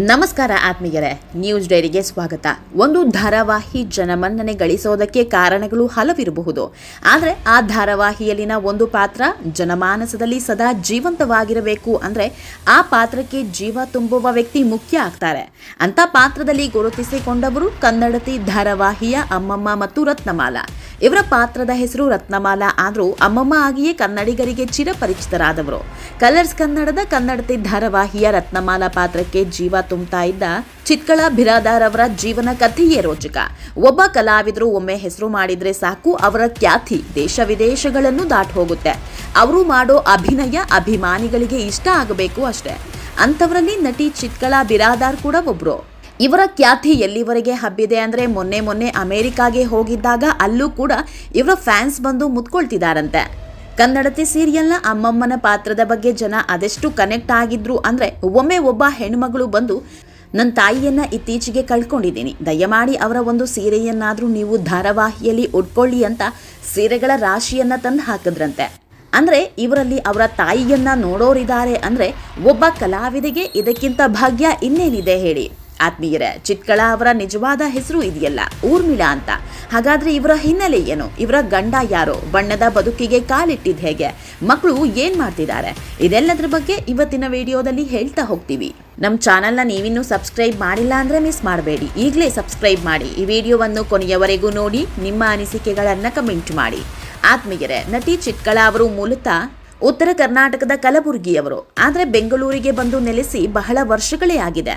ನಮಸ್ಕಾರ ಆತ್ಮೀಯರೇ, ನ್ಯೂಸ್ ಡೈರಿಗೆ ಸ್ವಾಗತ. ಒಂದು ಧಾರಾವಾಹಿ ಜನಮನ್ನಣೆ ಗಳಿಸೋದಕ್ಕೆ ಕಾರಣಗಳು ಹಲವಿರಬಹುದು. ಆದರೆ ಆ ಧಾರಾವಾಹಿಯಲ್ಲಿನ ಒಂದು ಪಾತ್ರ ಜನಮಾನಸದಲ್ಲಿ ಸದಾ ಜೀವಂತವಾಗಿರಬೇಕು ಅಂದರೆ ಆ ಪಾತ್ರಕ್ಕೆ ಜೀವ ತುಂಬುವ ವ್ಯಕ್ತಿ ಮುಖ್ಯ ಆಗ್ತಾರೆ. ಅಂತ ಪಾತ್ರದಲ್ಲಿ ಗುರುತಿಸಿಕೊಂಡವರು ಕನ್ನಡತಿ ಧಾರಾವಾಹಿಯ ಅಮ್ಮಮ್ಮ ಮತ್ತು ರತ್ನಮಾಲಾ. ಇವರ ಪಾತ್ರದ ಹೆಸರು ರತ್ನಮಾಲಾ ಆದರೂ ಅಮ್ಮಮ್ಮ ಆಗಿಯೇ ಕನ್ನಡಿಗರಿಗೆ ಚಿರಪರಿಚಿತರಾದವರು. ಕಲರ್ಸ್ ಕನ್ನಡದ ಕನ್ನಡತಿ ಧಾರಾವಾಹಿಯ ರತ್ನಮಾಲಾ ಪಾತ್ರಕ್ಕೆ ಜೀವ ತುಂಬುತ್ತಾ ಇದ್ದ ಚಿತ್ಕಳ ಬಿರಾದಾರ್ ಅವರ ಜೀವನ ಕಥೆಯೇ ರೋಚಕ. ಒಬ್ಬ ಕಲಾವಿದರು ಒಮ್ಮೆ ಹೆಸರು ಮಾಡಿದ್ರೆ ಸಾಕು, ಅವರ ಖ್ಯಾತಿ ದೇಶ ವಿದೇಶಗಳನ್ನು ದಾಟಿ ಹೋಗುತ್ತೆ. ಅವರು ಮಾಡೋ ಅಭಿನಯ ಅಭಿಮಾನಿಗಳಿಗೆ ಇಷ್ಟ ಆಗಬೇಕು ಅಷ್ಟೇ. ಅಂಥವರಲ್ಲಿ ನಟಿ ಚಿತ್ಕಳ ಬಿರಾದಾರ್ ಕೂಡ ಒಬ್ರು. ಇವರ ಖ್ಯಾತಿ ಎಲ್ಲಿವರೆಗೆ ಹಬ್ಬಿದೆ ಅಂದರೆ ಮೊನ್ನೆ ಅಮೆರಿಕಾಗೆ ಹೋಗಿದ್ದಾಗ ಅಲ್ಲೂ ಕೂಡ ಇವರ ಫ್ಯಾನ್ಸ್ ಬಂದು ಮುತ್ಕೊಳ್ತಿದಾರಂತೆ. ಕನ್ನಡತಿ ಸೀರಿಯಲ್ನ ಅಮ್ಮಮ್ಮನ ಪಾತ್ರದ ಬಗ್ಗೆ ಜನ ಅದೆಷ್ಟು ಕನೆಕ್ಟ್ ಆಗಿದ್ರು ಅಂದರೆ ಒಮ್ಮೆ ಒಬ್ಬ ಹೆಣ್ಮಗಳು ಬಂದು, ನನ್ನ ತಾಯಿಯನ್ನ ಇತ್ತೀಚೆಗೆ ಕಳ್ಕೊಂಡಿದ್ದೀನಿ, ದಯಮಾಡಿ ಅವರ ಒಂದು ಸೀರೆಯನ್ನಾದರೂ ನೀವು ಧಾರಾವಾಹಿಯಲ್ಲಿ ಉಟ್ಕೊಳ್ಳಿ ಅಂತ ಸೀರೆಗಳ ರಾಶಿಯನ್ನ ತಂದು ಹಾಕಿದ್ರಂತೆ. ಅಂದರೆ ಇವರಲ್ಲಿ ಅವರ ತಾಯಿಯನ್ನ ನೋಡೋರಿದ್ದಾರೆ ಅಂದರೆ ಒಬ್ಬ ಕಲಾವಿದೆಗೆ ಇದಕ್ಕಿಂತ ಭಾಗ್ಯ ಇನ್ನೇನಿದೆ ಹೇಳಿ. ಆತ್ಮೀಯರೇ, ಚಿತ್ಕಳ ಅವರ ನಿಜವಾದ ಹೆಸರು ಇದೆಯಲ್ಲ, ಊರ್ಮಿಳಾ ಅಂತ. ಹಾಗಾದ್ರೆ ಇವರ ಹಿನ್ನೆಲೆ ಏನು? ಇವರ ಗಂಡ ಯಾರು? ಬಣ್ಣದ ಬದುಕಿಗೆ ಕಾಲಿಟ್ಟಿದ್ದು ಹೇಗೆ? ಮಕ್ಕಳು ಏನ್ ಮಾಡ್ತಿದ್ದಾರೆ? ಇದೆಲ್ಲದರ ಬಗ್ಗೆ ಇವತ್ತಿನ ವಿಡಿಯೋದಲ್ಲಿ ಹೇಳ್ತಾ ಹೋಗ್ತೀವಿ. ನಮ್ಮ ಚಾನಲ್ನ ನೀವಿನ್ನೂ ಸಬ್ಸ್ಕ್ರೈಬ್ ಮಾಡಿಲ್ಲ ಅಂದರೆ ಮಿಸ್ ಮಾಡಬೇಡಿ, ಈಗಲೇ ಸಬ್ಸ್ಕ್ರೈಬ್ ಮಾಡಿ. ಈ ವಿಡಿಯೋವನ್ನು ಕೊನೆಯವರೆಗೂ ನೋಡಿ, ನಿಮ್ಮ ಅನಿಸಿಕೆಗಳನ್ನು ಕಮೆಂಟ್ ಮಾಡಿ. ಆತ್ಮೀಯರೇ, ನಟಿ ಚಿತ್ಕಳ ಅವರು ಮೂಲತಃ ಉತ್ತರ ಕರ್ನಾಟಕದ ಕಲಬುರಗಿಯವರು. ಆದರೆ ಬೆಂಗಳೂರಿಗೆ ಬಂದು ನೆಲೆಸಿ ಬಹಳ ವರ್ಷಗಳೇ ಆಗಿದೆ.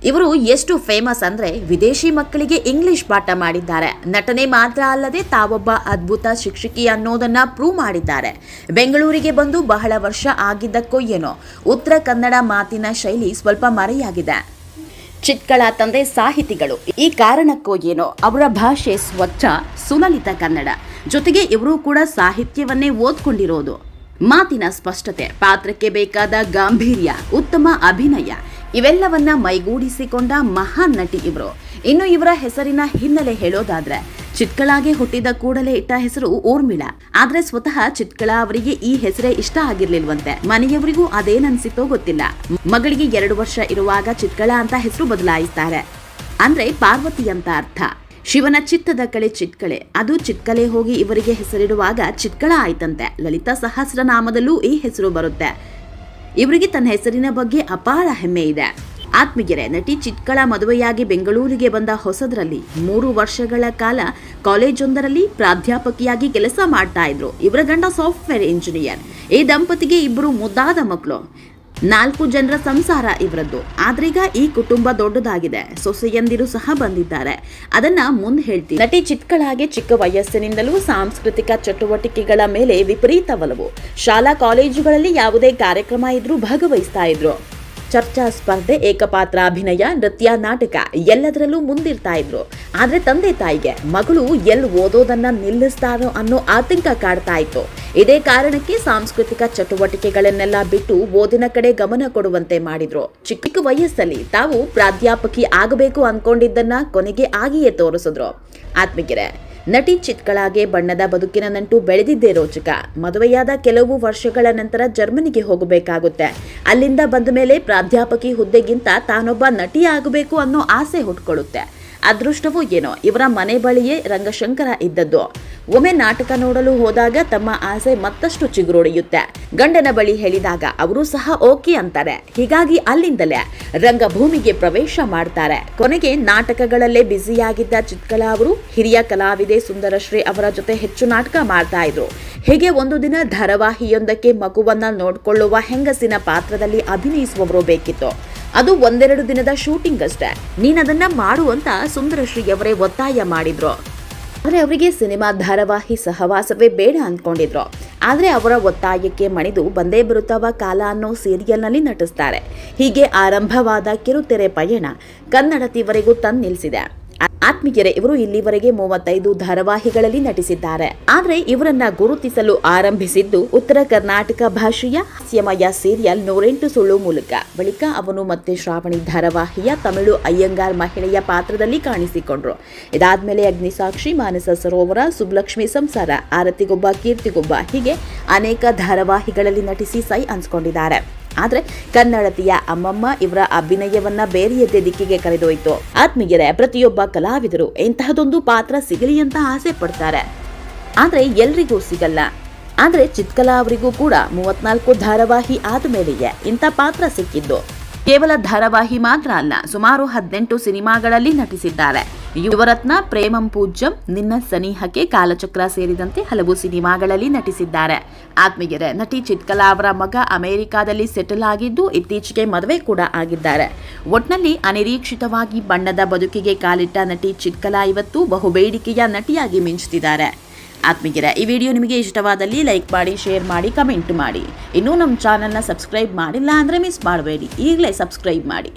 ಇವರು ಎಷ್ಟು ಫೇಮಸ್ ಅಂದರೆ ವಿದೇಶಿ ಮಕ್ಕಳಿಗೆ ಇಂಗ್ಲಿಷ್ ಪಾಠ ಮಾಡಿದ್ದಾರೆ. ನಟನೆ ಮಾತ್ರ ಅಲ್ಲದೆ ತಾವೊಬ್ಬ ಅದ್ಭುತ ಶಿಕ್ಷಕಿ ಅನ್ನೋದನ್ನ ಪ್ರೂವ್ ಮಾಡಿದ್ದಾರೆ. ಬೆಂಗಳೂರಿಗೆ ಬಂದು ಬಹಳ ವರ್ಷ ಆಗಿದ್ದಕ್ಕೋ ಏನೋ ಉತ್ತರ ಕನ್ನಡ ಮಾತಿನ ಶೈಲಿ ಸ್ವಲ್ಪ ಮರೆಯಾಗಿದೆ. ಚಿತ್ಕಳ ತಂದೆ ಸಾಹಿತಿಗಳು, ಈ ಕಾರಣಕ್ಕೋ ಏನೋ ಅವರ ಭಾಷೆ ಸ್ವಚ್ಛ ಸುಲಲಿತ ಕನ್ನಡ. ಜೊತೆಗೆ ಇವರು ಕೂಡ ಸಾಹಿತ್ಯವನ್ನೇ ಓದ್ಕೊಂಡಿರೋದು. ಮಾತಿನ ಸ್ಪಷ್ಟತೆ, ಪಾತ್ರಕ್ಕೆ ಬೇಕಾದ ಗಾಂಭೀರ್ಯ, ಉತ್ತಮ ಅಭಿನಯ ಇವೆಲ್ಲವನ್ನ ಮೈಗೂಡಿಸಿಕೊಂಡ ಮಹಾನ್ ನಟಿ ಇವರು. ಇನ್ನು ಇವರ ಹೆಸರಿನ ಹಿನ್ನೆಲೆ ಹೇಳೋದಾದ್ರೆ, ಚಿತ್ಕಳಾಗೆ ಹುಟ್ಟಿದ ಕೂಡಲೇ ಇಟ್ಟ ಹೆಸರು ಊರ್ಮಿಳಾ. ಆದ್ರೆ ಸ್ವತಃ ಚಿತ್ಕಳ ಅವರಿಗೆ ಈ ಹೆಸರೇ ಇಷ್ಟ ಆಗಿರ್ಲಿಲ್ವಂತೆ. ಮನೆಯವರಿಗೂ ಅದೇನನ್ಸಿತೋ ಗೊತ್ತಿಲ್ಲ. ಮಗಳಿಗೆ 2 ವರ್ಷ ಇರುವಾಗ ಚಿತ್ಕಳ ಅಂತ ಹೆಸರು ಬದಲಾಯಿಸ್ತಾರೆ. ಅಂದ್ರೆ ಪಾರ್ವತಿ ಅಂತ ಅರ್ಥ. ಶಿವನ ಚಿತ್ತದ ಕಳೆ ಚಿತ್ಕಳೆ, ಅದು ಚಿತ್ಕಲೆ ಹೋಗಿ ಇವರಿಗೆ ಹೆಸರಿಡುವಾಗ ಚಿತ್ಕಳ ಆಯ್ತಂತೆ. ಲಲಿತಾ ಸಹಸ್ರನಾಮದಲ್ಲೂ ಈ ಹೆಸರು ಬರುತ್ತೆ. ಇವರಿಗೆ ತನ್ನ ಹೆಸರಿನ ಬಗ್ಗೆ ಅಪಾರ ಹೆಮ್ಮೆ ಇದೆ. ಆತ್ಮೀಯರೇ, ನಟಿ ಚಿತ್ಕಳ ಮದುವೆಯಾಗಿ ಬೆಂಗಳೂರಿಗೆ ಬಂದ ಹೊಸದರಲ್ಲಿ 3 ವರ್ಷಗಳ ಕಾಲ ಕಾಲೇಜೊಂದರಲ್ಲಿ ಪ್ರಾಧ್ಯಾಪಕಿಯಾಗಿ ಕೆಲಸ ಮಾಡ್ತಾ ಇದ್ರು. ಇವರ ಗಂಡ ಸಾಫ್ಟ್ವೇರ್ ಇಂಜಿನಿಯರ್. ಈ ದಂಪತಿಗೆ 2 ಮುದ್ದಾದ ಮಕ್ಕಳು, 4 ಜನರ ಸಂಸಾರ ಇವರದ್ದು. ಆದ್ರೀಗ ಈ ಕುಟುಂಬ ದೊಡ್ಡದಾಗಿದೆ. ಸೊಸೆಯಂದಿರು ಸಹ ಬಂದಿದ್ದಾರೆ, ಅದನ್ನ ಮುಂದೆ ಹೇಳ್ತೀವಿ. ನಟಿ ಚಿತ್ಕಳಾಗೆ ಚಿಕ್ಕ ವಯಸ್ಸಿನಿಂದಲೂ ಸಾಂಸ್ಕೃತಿಕ ಚಟುವಟಿಕೆಗಳ ಮೇಲೆ ವಿಪರೀತ ಒಲವು. ಶಾಲಾ ಕಾಲೇಜುಗಳಲ್ಲಿ ಯಾವುದೇ ಕಾರ್ಯಕ್ರಮ ಇದ್ರೂ ಭಾಗವಹಿಸ್ತಾ ಇದ್ರು. ಚರ್ಚಾ ಸ್ಪರ್ಧೆ, ಏಕಪಾತ್ರ ಅಭಿನಯ, ನೃತ್ಯ, ನಾಟಕ ಎಲ್ಲದರಲ್ಲೂ ಮುಂದಿರ್ತಾ ಇದ್ರು. ಆದ್ರೆ ತಂದೆ ತಾಯಿಗೆ ಮಗಳು ಎಲ್ಲಿ ಓದೋದನ್ನ ನಿಲ್ಲಿಸ್ತಾರೋ ಅನ್ನೋ ಆತಂಕ ಕಾಡ್ತಾ ಇತ್ತು. ಇದೇ ಕಾರಣಕ್ಕೆ ಸಾಂಸ್ಕೃತಿಕ ಚಟುವಟಿಕೆಗಳನ್ನೆಲ್ಲ ಬಿಟ್ಟು ಓದಿನ ಕಡೆ ಗಮನ ಕೊಡುವಂತೆ ಮಾಡಿದ್ರು. ಚಿಕ್ಕ ವಯಸ್ಸಲ್ಲಿ ತಾವು ಪ್ರಾಧ್ಯಾಪಕಿ ಆಗಬೇಕು ಅನ್ಕೊಂಡಿದ್ದನ್ನ ಕೊನೆಗೆ ಆಗಿಯೇ ತೋರಿಸಿದ್ರು. ಆತ್ಮೀಯರೇ, ನಟಿ ಚಿತ್ಕಳಾಗೆ ಬಣ್ಣದ ಬದುಕಿನ ನಂಟು ಬೆಳೆದಿದ್ದೇ ರೋಚಕ. ಮದುವೆಯಾದ ಕೆಲವು ವರ್ಷಗಳ ನಂತರ ಜರ್ಮನಿಗೆ ಹೋಗಬೇಕಾಗುತ್ತೆ. ಅಲ್ಲಿಂದ ಬಂದ ಮೇಲೆ ಪ್ರಾಧ್ಯಾಪಕಿ ಹುದ್ದೆಗಿಂತ ತಾನೊಬ್ಬ ನಟಿ ಆಗಬೇಕು ಅನ್ನೋ ಆಸೆ ಹುಟ್ಕೊಳ್ಳುತ್ತೆ. ಅದೃಷ್ಟವೂ ಏನೋ ಇವರ ಮನೆ ಬಳಿಯೇ ರಂಗಶಂಕರ ಇದ್ದದ್ದು. ಒಮ್ಮೆ ನಾಟಕ ನೋಡಲು ಹೋದಾಗ ತಮ್ಮ ಆಸೆ ಮತ್ತಷ್ಟು ಚಿಗುರೊಡೆಯುತ್ತೆ. ಗಂಡನ ಬಳಿ ಹೇಳಿದಾಗ ಅವರು ಸಹ ಓಕೆ ಅಂತಾರೆ. ಹೀಗಾಗಿ ಅಲ್ಲಿಂದಲೇ ರಂಗಭೂಮಿಗೆ ಪ್ರವೇಶ ಮಾಡ್ತಾರೆ. ಕೊನೆಗೆ ನಾಟಕಗಳಲ್ಲೇ ಬ್ಯುಸಿಯಾಗಿದ್ದ ಚಿತ್ಕಳ ಅವರು ಹಿರಿಯ ಕಲಾವಿದೆ ಸುಂದರಶ್ರೀ ಅವರ ಜೊತೆ ಹೆಚ್ಚು ನಾಟಕ ಮಾಡ್ತಾ ಇದ್ರು. ಹೀಗೆ ಒಂದು ದಿನ ಧಾರಾವಾಹಿಯೊಂದಕ್ಕೆ ಮಗುವನ್ನ ನೋಡ್ಕೊಳ್ಳುವ ಹೆಂಗಸಿನ ಪಾತ್ರದಲ್ಲಿ ಅಭಿನಯಿಸುವವರು ಬೇಕಿತ್ತು. ಅದು 1-2 ದಿನದ ಶೂಟಿಂಗ್ ಅಷ್ಟೇ. ನೀನದನ್ನ ಮಾಡು ಅಂತ ಸುಂದರಶ್ರೀಯವರೇ ಒತ್ತಾಯ ಮಾಡಿದ್ರು. ಆದರೆ ಅವರಿಗೆ ಸಿನಿಮಾ ಧಾರಾವಾಹಿ ಸಹವಾಸವೇ ಬೇಡ ಅಂದ್ಕೊಂಡಿದ್ರು. ಆದರೆ ಅವರ ಒತ್ತಾಯಕ್ಕೆ ಮಣಿದು ಬಂದೇ ಬರುತ್ತವ ಕಾಲ ಅನ್ನೋ ಸೀರಿಯಲ್ನಲ್ಲಿ ನಟಿಸ್ತಾರೆ. ಹೀಗೆ ಆರಂಭವಾದ ಕಿರುತೆರೆ ಪಯಣ ಕನ್ನಡತಿವರೆಗೂ ತಂದು ನಿಲ್ಲಿಸಿದೆ. ಆತ್ಮೀಯರೇ, ಇವರು ಇಲ್ಲಿವರೆಗೆ 35 ಧಾರಾವಾಹಿಗಳಲ್ಲಿ ನಟಿಸಿದ್ದಾರೆ. ಆದರೆ ಇವರನ್ನ ಗುರುತಿಸಲು ಆರಂಭಿಸಿದ್ದು ಉತ್ತರ ಕರ್ನಾಟಕ ಭಾಷೆಯ ಹಾಸ್ಯಮಯ ಸೀರಿಯಲ್ 108 ಸುಳ್ಳು ಮೂಲಕ. ಬಳಿಕ ಅವನು ಮತ್ತೆ ಶ್ರಾವಣಿ ಧಾರಾವಾಹಿಯ ತಮಿಳು ಅಯ್ಯಂಗಾರ್ ಮಹಿಳೆಯ ಪಾತ್ರದಲ್ಲಿ ಕಾಣಿಸಿಕೊಂಡ್ರು. ಇದಾದ್ಮೇಲೆ ಅಗ್ನಿಸಾಕ್ಷಿ, ಮಾನಸ ಸರೋವರ, ಸುಬ್ಲಕ್ಷ್ಮಿ ಸಂಸಾರ, ಆರತಿಗೊಬ್ಬ ಕೀರ್ತಿಗೊಬ್ಬ ಹೀಗೆ ಅನೇಕ ಧಾರಾವಾಹಿಗಳಲ್ಲಿ ನಟಿಸಿ ಸೈ ಅನ್ಸ್ಕೊಂಡಿದ್ದಾರೆ. ಆದ್ರೆ ಕನ್ನಡತಿಯ ಅಮ್ಮಮ್ಮ ಇವರ ಅಭಿನಯವನ್ನ ಬೇರೆಯದ್ದೇ ದಿಕ್ಕಿಗೆ ಕರೆದೊಯ್ತು. ಆತ್ಮೀಯರೇ, ಪ್ರತಿಯೊಬ್ಬ ಕಲಾವಿದರು ಇಂತಹದೊಂದು ಪಾತ್ರ ಸಿಗಲಿ ಅಂತ ಆಸೆ ಪಡ್ತಾರೆ, ಆದ್ರೆ ಎಲ್ರಿಗೂ ಸಿಗಲ್ಲ. ಆದ್ರೆ ಚಿತ್ಕಲಾ ಅವರಿಗೂ ಕೂಡ 34 ಧಾರಾವಾಹಿ ಆದಮೇಲೆಯೇ ಇಂಥ ಪಾತ್ರ ಸಿಕ್ಕಿದ್ದು. ಕೇವಲ ಧಾರಾವಾಹಿ ಮಾತ್ರ ಅಲ್ಲ, ಸುಮಾರು 18 ಸಿನಿಮಾಗಳಲ್ಲಿ ನಟಿಸಿದ್ದಾರೆ. ಯುವರತ್ನ, ಪ್ರೇಮಂ ಪೂಜ್ಯಂ, ನಿನ್ನ ಸನಿಹಕ್ಕೆ, ಕಾಲಚಕ್ರ ಸೇರಿದಂತೆ ಹಲವು ಸಿನಿಮಾಗಳಲ್ಲಿ ನಟಿಸಿದ್ದಾರೆ. ಆತ್ಮೀಯರೇ, ನಟಿ ಚಿತ್ಕಲಾ ಅವರ ಮಗ ಅಮೆರಿಕಾದಲ್ಲಿ ಸೆಟಲ್ ಆಗಿದ್ದು ಇತ್ತೀಚೆಗೆ ಮದುವೆ ಕೂಡ ಆಗಿದ್ದಾರೆ. ಒಟ್ನಲ್ಲಿ ಅನಿರೀಕ್ಷಿತವಾಗಿ ಬಣ್ಣದ ಬದುಕಿಗೆ ಕಾಲಿಟ್ಟ ನಟಿ ಚಿತ್ಕಲಾ ಇವತ್ತು ಬಹುಬೇಡಿಕೆಯ ನಟಿಯಾಗಿ ಮಿಂಚುತ್ತಿದ್ದಾರೆ. ಆತ್ಮೀಯರೇ, ಈ ವಿಡಿಯೋ ನಿಮಗೆ ಇಷ್ಟವಾದಲ್ಲಿ ಲೈಕ್ ಮಾಡಿ, ಶೇರ್ ಮಾಡಿ, ಕಮೆಂಟ್ ಮಾಡಿ. ಇನ್ನೂ ನಮ್ಮ ಚಾನಲ್ನ ಸಬ್ಸ್ಕ್ರೈಬ್ ಮಾಡಿಲ್ಲ ಅಂದರೆ ಮಿಸ್ ಮಾಡಬೇಡಿ, ಈಗಲೇ ಸಬ್ಸ್ಕ್ರೈಬ್ ಮಾಡಿ.